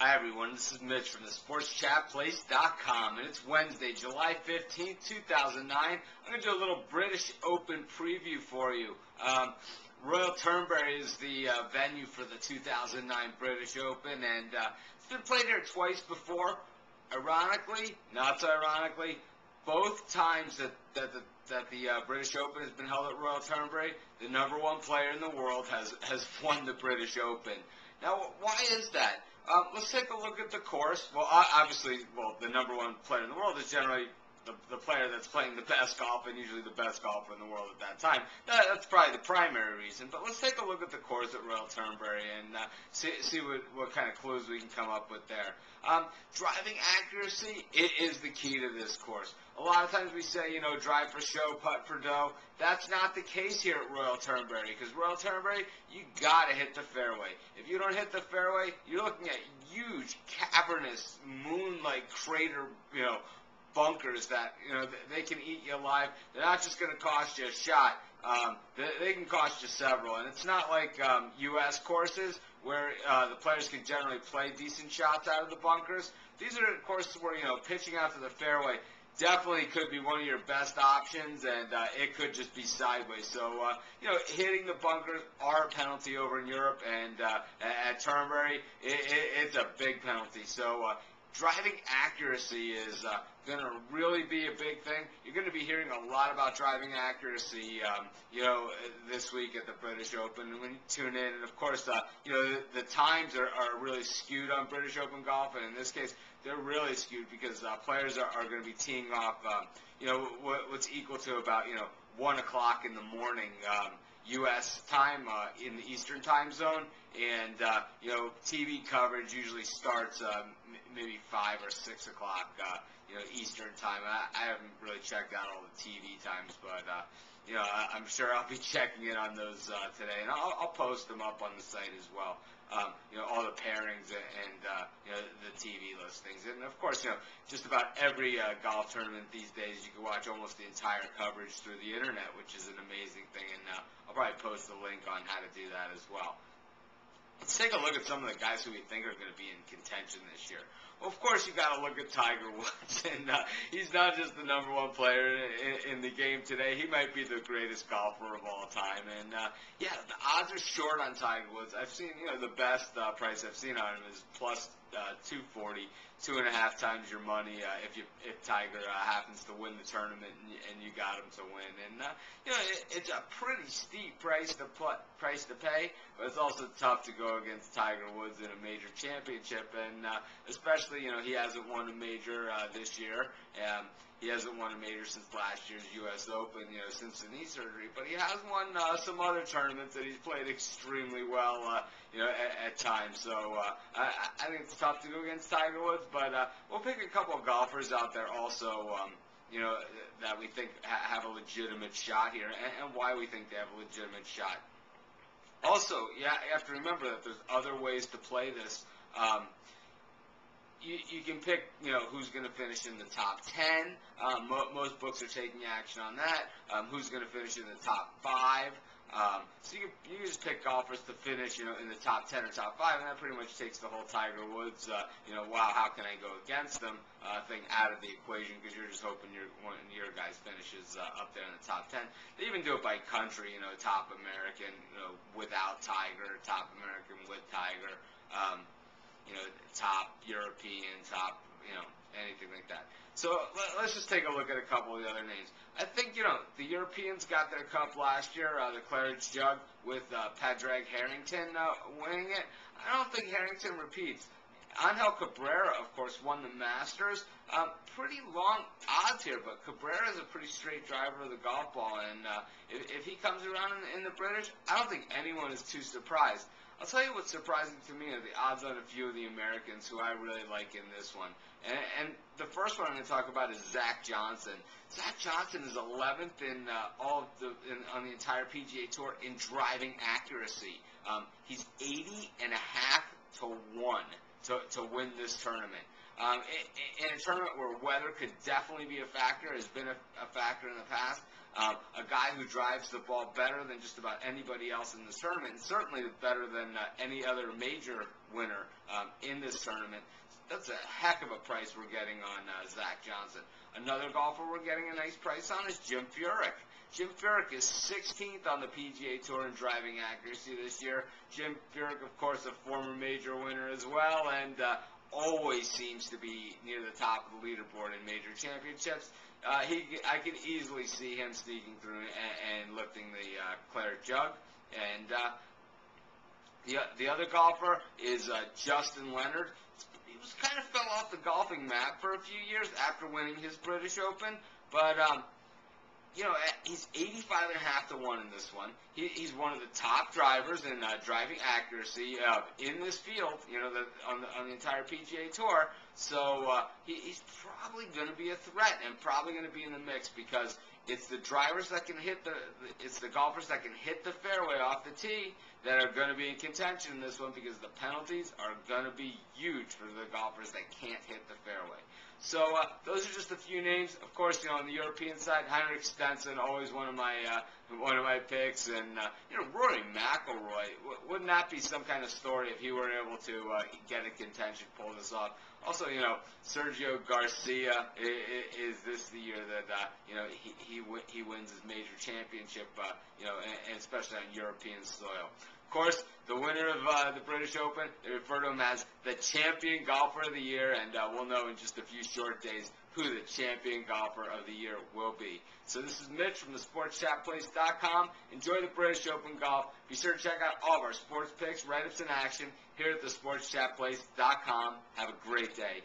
Hi everyone, this is Mitch from the SportsChatPlace.com, and it's Wednesday, July 15th, 2009. I'm going to do a little British Open preview for you. Royal Turnberry is the venue for the 2009 British Open, and it's been played here twice before. Ironically, not so ironically, both times that the British Open has been held at Royal Turnberry, the number one player in the world has won the British Open. Now, why is that? Let's take a look at the course. Well, obviously, the number one player in the world is generally the player that's playing the best golf, and usually the best golfer in the world at that time. That's probably the primary reason. But let's take a look at the course at Royal Turnberry and see what kind of clues we can come up with there. Driving accuracy is the key to this course. A lot of times we say, drive for show, putt for dough. That's not the case here at Royal Turnberry, because Royal Turnberry, you got to hit the fairway. If you don't hit the fairway, you're looking at huge, cavernous, moon-like crater, bunkers that, they can eat you alive. They're not just going to cost you a shot. They can cost you several. And it's not like U.S. courses where the players can generally play decent shots out of the bunkers. These are courses where, pitching out to the fairway definitely could be one of your best options, and it could just be sideways. So, hitting the bunkers are a penalty over in Europe, and at Turnberry, it's a big penalty. So, driving accuracy is going to really be a big thing. You're going to be hearing a lot about driving accuracy, this week at the British Open when you tune in. And, of course, the times are really skewed on British Open golf, and in this case, they're really skewed because players are going to be teeing off, what's equal to about, 1 o'clock in the morning, U.S. time in the Eastern time zone, and TV coverage usually starts maybe 5 or 6 o'clock, Eastern time. I haven't really checked out all the TV times, but I'm sure I'll be checking in on those today, and I'll post them up on the site as well. All the pairings and the TV listings, and of course, just about every golf tournament these days, you can watch almost the entire coverage through the internet, which is an amazing thing. And I'll probably post a link on how to do that as well. Let's take a look at some of the guys who we think are going to be in contention this year. Well, of course, you got to look at Tiger Woods, and he's not just the number one player in the game today. He might be the greatest golfer of all time, and the odds are short on Tiger Woods. I've seen, the best price I've seen on him is plus 240, 2.5 times your money if Tiger happens to win the tournament and you got him to win. And it's a pretty steep price to pay, but it's also tough to go against Tiger Woods in a major championship, and especially he hasn't won a major this year. He hasn't won a major since last year's U.S. Open, since the knee surgery. But he has won some other tournaments that he's played extremely well, at times. So I think it's tough to go against Tiger Woods. But we'll pick a couple of golfers out there also, that we think have a legitimate shot here, and why we think they have a legitimate shot. Also, you have to remember that there's other ways to play this. You can pick, who's going to finish in the top 10. Most books are taking action on that. Who's going to finish in the top 5. So you can just pick golfers to finish, in the top 10 or top 5, and that pretty much takes the whole Tiger Woods, wow, how can I go against them thing out of the equation, because you're just hoping one of your guys finishes up there in the top 10. They even do it by country, top American, without Tiger, top American with Tiger. Top European, top, anything like that. So let's just take a look at a couple of the other names. I think, the Europeans got their cup last year, the Claridge Jug, with Padraig Harrington winning it. I don't think Harrington repeats. Angel Cabrera, of course, won the Masters. Pretty long odds here, but Cabrera is a pretty straight driver of the golf ball, and if he comes around in the British, I don't think anyone is too surprised. I'll tell you what's surprising to me are the odds on a few of the Americans who I really like in this one. And the first one I'm going to talk about is Zach Johnson. Zach Johnson is 11th on the entire PGA Tour in driving accuracy. He's 80.5 to 1 to win this tournament. In a tournament where weather could definitely be a factor, has been a factor in the past. A guy who drives the ball better than just about anybody else in this tournament, and certainly better than any other major winner in this tournament. That's a heck of a price we're getting on Zach Johnson. Another golfer we're getting a nice price on is Jim Furyk. Jim Furyk is 16th on the PGA Tour in driving accuracy this year. Jim Furyk, of course, a former major winner as well, and always seems to be near the top of the leaderboard in major championships. I can easily see him sneaking through and lifting the claret jug. And the other golfer is Justin Leonard. He was kind of fell off the golfing map for a few years after winning his British Open, but he's 85.5 to 1 in this one. He's one of the top drivers in driving accuracy in this field, on the entire PGA Tour. So he's probably going to be a threat and probably going to be in the mix because it's the drivers that can it's the golfers that can hit the fairway off the tee that are going to be in contention in this one because the penalties are going to be huge for the golfers that can't hit the fairway. So those are just a few names. Of course, on the European side, Henrik Stenson, always one of my picks, and Rory McIlroy. Wouldn't that be some kind of story if he were able to get in contention, pull this off? Also, Sergio Garcia is this the year that he wins his major championship, and especially on European soil. Of course, the winner of the British Open, they refer to him as the champion golfer of the year, and we'll know in just a few short days who the champion golfer of the year will be. So this is Mitch from thesportschatplace.com. Enjoy the British Open golf. Be sure to check out all of our sports picks, write-ups in action here at thesportschatplace.com. Have a great day.